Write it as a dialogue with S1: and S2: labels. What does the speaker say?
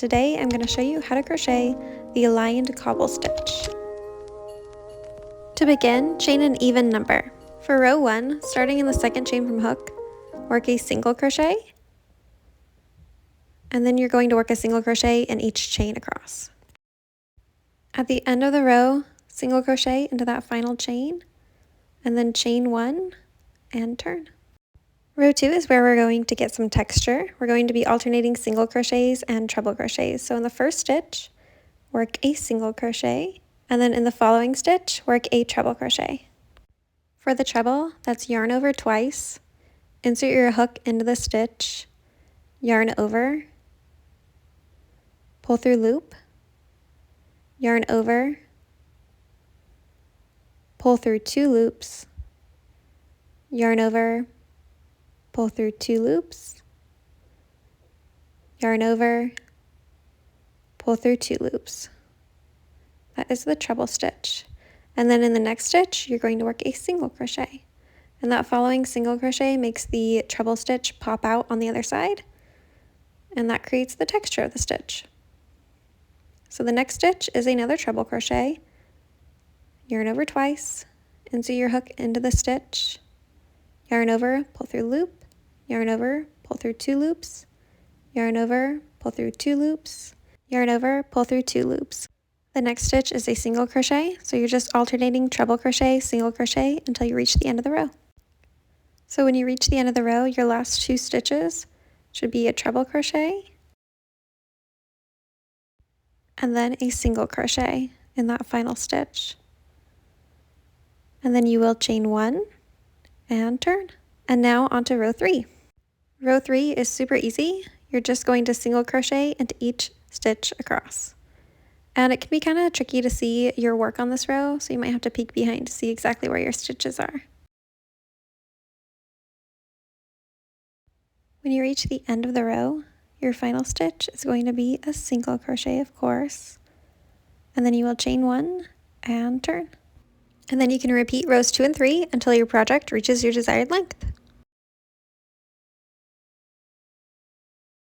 S1: today I'm going to show you how to crochet the Aligned Cobble Stitch. To begin, chain an even number. For row 1, starting in the second chain from hook, work a single crochet, and then you're going to work a single crochet in each chain across. At the end of the row, single crochet into that final chain, and then chain 1 and turn. Row 2 is where we're going to get some texture. We're going to be alternating single crochets and treble crochets. So in the first stitch, work a single crochet, and then in the following stitch, work a treble crochet. For the treble, that's yarn over twice, insert your hook into the stitch, yarn over, pull through loop, yarn over, pull through 2 loops, yarn over, pull through 2 loops, yarn over, pull through 2 loops. That is the treble stitch. And then in the next stitch, you're going to work a single crochet. And that following single crochet makes the treble stitch pop out on the other side, and that creates the texture of the stitch. So the next stitch is another treble crochet, yarn over twice, insert your hook into the stitch, yarn over, pull through loop, yarn over, pull through 2 loops, yarn over, pull through 2 loops, yarn over, pull through 2 loops. The next stitch is a single crochet, so you're just alternating treble crochet, single crochet until you reach the end of the row. So when you reach the end of the row, your last 2 stitches should be a treble crochet and then a single crochet in that final stitch. And then you will chain 1 and turn. And now onto row 3. Row 3 is super easy. You're just going to single crochet into each stitch across. And it can be kind of tricky to see your work on this row, so you might have to peek behind to see exactly where your stitches are. When you reach the end of the row, your final stitch is going to be a single crochet, of course. And then you will chain 1 and turn. And then you can repeat rows 2 and 3 until your project reaches your desired length.